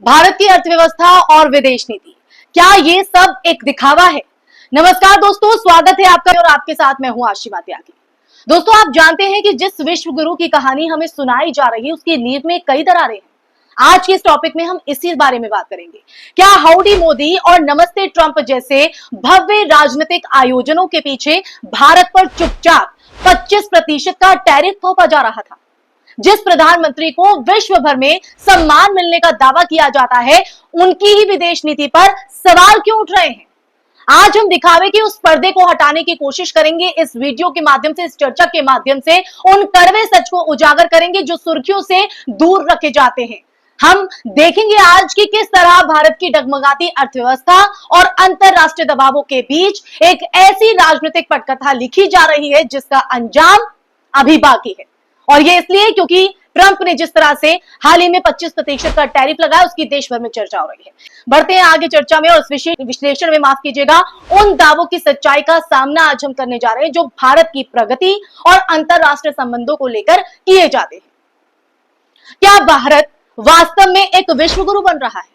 भारत की अर्थव्यवस्था और विदेश नीति, क्या ये सब एक दिखावा है? नमस्कार दोस्तों, स्वागत है आपका और आपके साथ मैं हूं आशिमा त्यागी। दोस्तों, आप जानते हैं कि जिस विश्व गुरु की कहानी हमें सुनाई जा रही है उसकी नींव में कई दरारें हैं। आज के इस टॉपिक में हम इसी बारे में बात करेंगे। क्या हाउडी मोदी और नमस्ते ट्रंप जैसे भव्य राजनीतिक आयोजनों के पीछे भारत पर चुपचाप 25% का टैरिफ थोपा जा रहा था? जिस प्रधानमंत्री को विश्व भर में सम्मान मिलने का दावा किया जाता है, उनकी ही विदेश नीति पर सवाल क्यों उठ रहे हैं? आज हम दिखावे के उस पर्दे को हटाने की कोशिश करेंगे। इस वीडियो के माध्यम से, इस चर्चा के माध्यम से उन कड़वे सच को उजागर करेंगे जो सुर्खियों से दूर रखे जाते हैं। हम देखेंगे आज की किस तरह भारत की डगमगाती अर्थव्यवस्था और अंतरराष्ट्रीय दबावों के बीच एक ऐसी राजनीतिक पटकथा लिखी जा रही है जिसका अंजाम अभी बाकी है। और ये इसलिए क्योंकि ट्रंप ने जिस तरह से हाल ही में 25% का टैरिफ लगाया, उसकी देश भर में चर्चा हो रही है। बढ़ते हैं आगे चर्चा में और इस विशेष विश्लेषण में, माफ कीजिएगा, उन दावों की सच्चाई का सामना आज हम करने जा रहे हैं जो भारत की प्रगति और अंतरराष्ट्रीय संबंधों को लेकर किए जाते हैं। क्या भारत वास्तव में एक विश्व गुरु बन रहा है,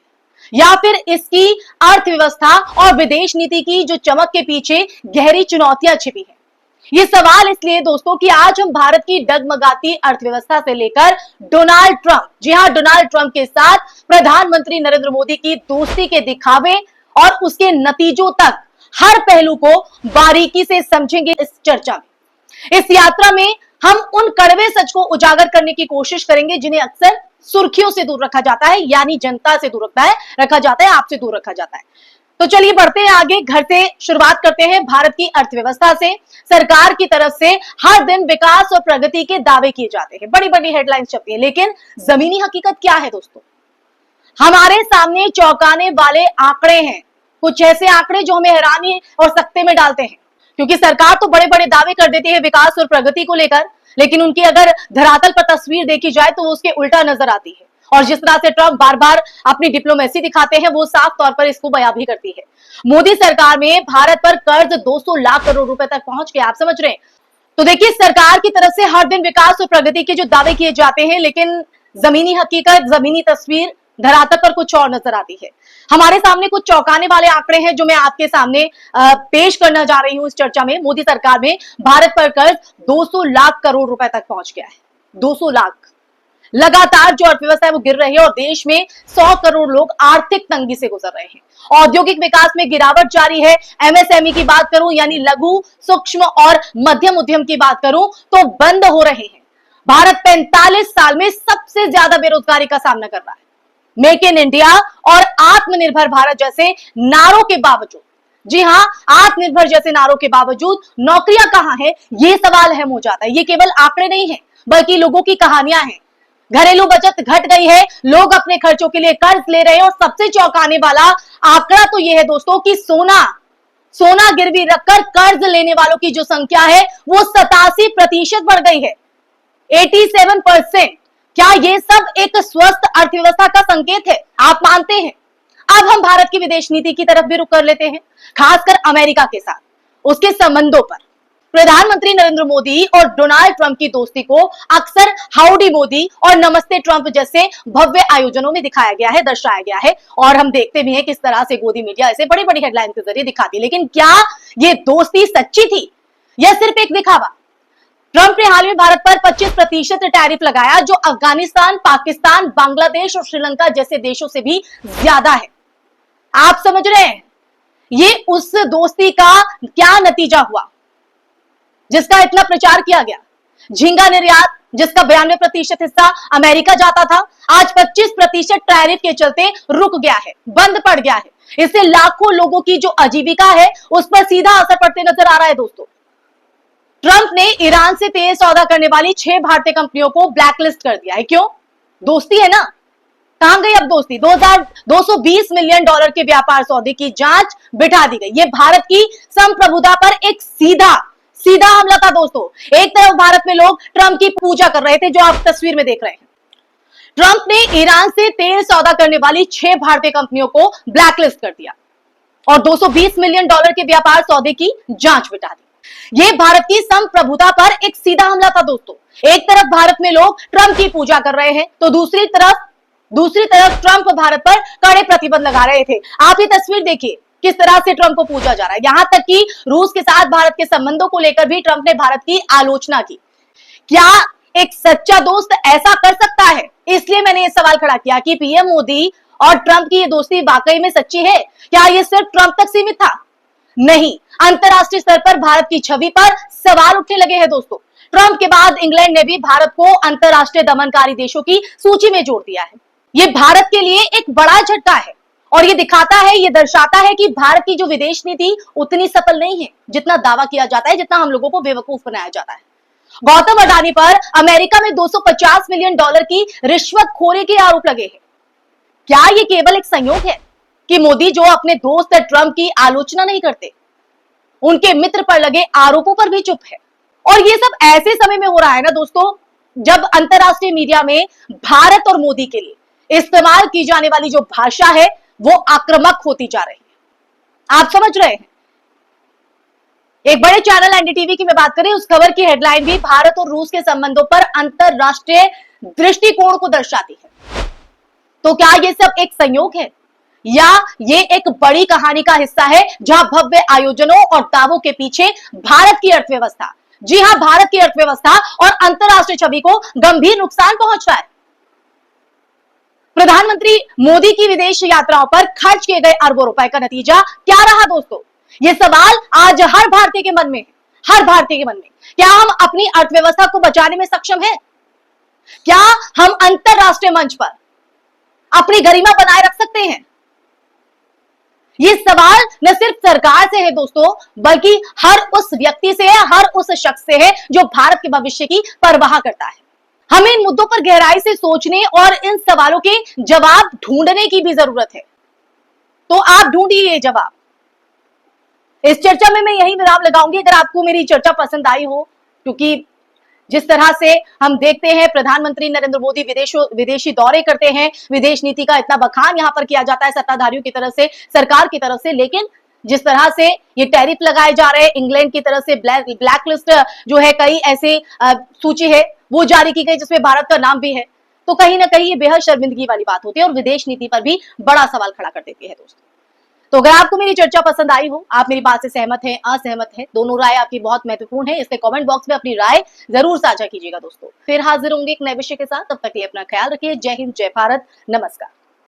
या फिर इसकी अर्थव्यवस्था और विदेश नीति की जो चमक के पीछे गहरी चुनौतियां छिपी है? ये सवाल इसलिए दोस्तों कि आज हम भारत की डगमगाती अर्थव्यवस्था से लेकर डोनाल्ड ट्रंप, जी हां, डोनाल्ड ट्रंप के साथ प्रधानमंत्री नरेंद्र मोदी की दोस्ती के दिखावे और उसके नतीजों तक हर पहलू को बारीकी से समझेंगे इस चर्चा में। इस यात्रा में हम उन कड़वे सच को उजागर करने की कोशिश करेंगे जिन्हें अक्सर सुर्खियों से दूर रखा जाता है, यानी जनता से दूर रखा जाता है, आपसे दूर रखा जाता है। तो चलिए बढ़ते हैं आगे। घर से शुरुआत करते हैं। भारत की अर्थव्यवस्था से सरकार की तरफ से हर दिन विकास और प्रगति के दावे किए जाते हैं, बड़ी बड़ी हेडलाइंस छपती है, लेकिन जमीनी हकीकत क्या है दोस्तों? हमारे सामने चौंकाने वाले आंकड़े हैं, कुछ ऐसे आंकड़े जो हमें हैरानी और सकते में डालते हैं, क्योंकि सरकार तो बड़े बड़े दावे कर देती है विकास और प्रगति को लेकर, लेकिन उनकी अगर धरातल पर तस्वीर देखी जाए तो उसके उल्टा नजर आती है। और जिस तरह से ट्रंप बार बार अपनी डिप्लोमेसी दिखाते हैं, वो साफ तौर पर इसको बयां भी करती है। मोदी सरकार में भारत पर कर्ज 200 लाख करोड़ रुपए तक पहुंच गया, आप समझ रहे हैं? तो देखिए, सरकार की तरफ से हर दिन विकास और प्रगति के जो दावे किए जाते हैं, लेकिन जमीनी हकीकत, जमीनी तस्वीर, धरातल पर कुछ और नजर आती है। हमारे सामने कुछ चौंकाने वाले आंकड़े हैं जो मैं आपके सामने पेश करना जा रही हूं इस चर्चा में। मोदी सरकार में भारत पर कर्ज 200 लाख करोड़ रुपए तक पहुंच गया है। 200 लाख। लगातार जो अर्थव्यवस्था है वो गिर रही है और देश में 100 करोड़ लोग आर्थिक तंगी से गुजर रहे हैं। औद्योगिक विकास में गिरावट जारी है। एमएसएमई की बात करूं, यानी लघु, सूक्ष्म और मध्यम उद्यम की बात करूं, तो बंद हो रहे हैं। भारत 45 साल में सबसे ज्यादा बेरोजगारी का सामना कर रहा है। मेक इन इंडिया और आत्मनिर्भर भारत जैसे नारों के बावजूद, जी हां, आत्मनिर्भर जैसे नारों के बावजूद नौकरियां कहां हैं, ये सवाल अहम हो जाता है। ये केवल आंकड़े नहीं है, बल्कि लोगों की कहानियां हैं। घरेलू बचत घट गई है, लोग अपने खर्चों के लिए कर्ज ले रहे हैं और सबसे चौंकाने वाला आंकड़ा तो यह है दोस्तों कि सोना गिरवी रखकर कर्ज लेने वालों की जो संख्या है वो 87% बढ़ गई है। 87%। क्या ये सब एक स्वस्थ अर्थव्यवस्था का संकेत है? आप मानते हैं? अब हम भारत की विदेश नीति की तरफ भी रुख कर लेते हैं, खासकर अमेरिका के साथ उसके संबंधों पर। प्रधानमंत्री नरेंद्र मोदी और डोनाल्ड ट्रंप की दोस्ती को अक्सर हाउडी मोदी और नमस्ते ट्रंप जैसे भव्य आयोजनों में दिखाया गया है, दर्शाया गया है, और हम देखते भी हैं किस तरह से गोदी मीडिया ऐसे बड़ी बड़ी हेडलाइन के जरिए दिखाती है। लेकिन क्या ये दोस्ती सच्ची थी या सिर्फ एक दिखावा? ट्रंप ने हाल में भारत पर 25% टैरिफ लगाया, जो अफगानिस्तान, पाकिस्तान, बांग्लादेश और श्रीलंका जैसे देशों से भी ज्यादा है। आप समझ रहे हैं ये उस दोस्ती का क्या नतीजा हुआ जिसका इतना प्रचार किया गया? झींगा निर्यात, जिसका 92% हिस्सा अमेरिका जाता था, आज 25% टैरिफ के चलते रुक गया है, बंद पड़ गया है। इससे लाखों लोगों की जो आजीविका है उस पर सीधा असर पड़ते नजर आ रहा है दोस्तों। ट्रंप ने ईरान से तेल सौदा करने वाली 6 भारतीय कंपनियों को ब्लैकलिस्ट कर दिया है। क्यों? दोस्ती है ना। कहां गई अब दोस्ती? 220 मिलियन डॉलर के व्यापार सौदे की जांच बिठा दी गई। ये भारत की संप्रभुता पर एक सीधा हमला था दोस्तों। एक तरफ भारत में लोग ट्रंप की पूजा कर रहे थे, जो आप तस्वीर में देख रहे हैं। ट्रंप ने ईरान से तेल सौदा करने वाली 6 भारतीय कंपनियों को ब्लैकलिस्ट कर दिया और 220 मिलियन डॉलर के व्यापार सौदे की जांच बिठा दी। यह भारत की संप्रभुता पर एक सीधा हमला था दोस्तों। एक तरफ भारत में लोग ट्रंप की पूजा कर रहे हैं, तो दूसरी तरफ दूसरी तरफ ट्रंप भारत पर कड़े प्रतिबंध लगा रहे थे। आप ये तस्वीर देखिए किस तरह से ट्रंप को पूजा जा रहा है। यहां तक कि रूस के साथ भारत के संबंधों को लेकर भी ट्रंप ने भारत की आलोचना की। क्या एक सच्चा दोस्त ऐसा कर सकता है? इसलिए मैंने ये सवाल खड़ा किया कि पीएम मोदी और ट्रंप की ये दोस्ती वाकई में सच्ची है? क्या ये सिर्फ ट्रंप तक सीमित था? नहीं, अंतरराष्ट्रीय स्तर पर भारत की छवि पर सवाल उठने लगे हैं दोस्तों। ट्रंप के बाद इंग्लैंड ने भी भारत को अंतरराष्ट्रीय दमनकारी देशों की सूची में जोड़ दिया है। ये भारत के लिए एक बड़ा झटका है और ये दिखाता है, ये दर्शाता है कि भारत की जो विदेश नीति उतनी सफल नहीं है जितना दावा किया जाता है, जितना हम लोगों को बेवकूफ बनाया जाता है। गौतम अडानी पर अमेरिका में 250 मिलियन डॉलर की रिश्वतखोरी के आरोप लगे हैं। क्या ये केवल एक संयोग है कि मोदी जो अपने दोस्त ट्रंप की आलोचना नहीं करते, उनके मित्र पर लगे आरोपों पर भी चुप है? और ये सब ऐसे समय में हो रहा है ना दोस्तों, जब अंतरराष्ट्रीय मीडिया में भारत और मोदी के लिए इस्तेमाल की जाने वाली जो भाषा है वो आक्रामक होती जा रही है। आप समझ रहे हैं? एक बड़े चैनल एनडीटीवी की मैं बात करें, उस खबर की हेडलाइन भी भारत और रूस के संबंधों पर अंतरराष्ट्रीय दृष्टिकोण को दर्शाती है। तो क्या ये सब एक संयोग है या ये एक बड़ी कहानी का हिस्सा है जहां भव्य आयोजनों और दावों के पीछे भारत की अर्थव्यवस्था, जी हां, भारत की अर्थव्यवस्था और अंतरराष्ट्रीय छवि को गंभीर नुकसान पहुंच रहा है? प्रधानमंत्री मोदी की विदेश यात्राओं पर खर्च किए गए अरबों रुपए का नतीजा क्या रहा दोस्तों? ये सवाल आज हर भारतीय के मन में है, हर भारतीय के मन में। क्या हम अपनी अर्थव्यवस्था को बचाने में सक्षम हैं? क्या हम अंतरराष्ट्रीय मंच पर अपनी गरिमा बनाए रख सकते हैं? ये सवाल न सिर्फ सरकार से है दोस्तों, बल्कि हर उस व्यक्ति से है, हर उस शख्स से है जो भारत के भविष्य की परवाह करता है। हमें इन मुद्दों पर गहराई से सोचने और इन सवालों के जवाब ढूंढने की भी जरूरत है। तो आप ढूंढिए ये जवाब। इस चर्चा में मैं यही विराम लगाऊंगी। अगर आपको मेरी चर्चा पसंद आई हो, क्योंकि जिस तरह से हम देखते हैं प्रधानमंत्री नरेंद्र मोदी विदेशी दौरे करते हैं, विदेश नीति का इतना बखान यहां पर किया जाता है सत्ताधारियों की तरफ से, सरकार की तरफ से, लेकिन जिस तरह से ये टैरिफ लगाए जा रहे हैं, इंग्लैंड की तरफ से ब्लैक लिस्ट जो है, कई ऐसे सूची है वो जारी की गई जिसमें भारत का नाम भी है, तो कहीं ना कहीं ये बेहद शर्मिंदगी वाली बात होती है और विदेश नीति पर भी बड़ा सवाल खड़ा कर देती है दोस्तों। तो अगर आपको मेरी चर्चा पसंद आई हो, आप मेरी बात से सहमत हैं, असहमत हैं, दोनों राय आपकी बहुत महत्वपूर्ण है, इसके कमेंट बॉक्स में अपनी राय जरूर साझा कीजिएगा दोस्तों। फिर हाजिर होंगे एक नए विषय के साथ, तब तक के लिए अपना ख्याल रखिए। जय हिंद, जय भारत, नमस्कार।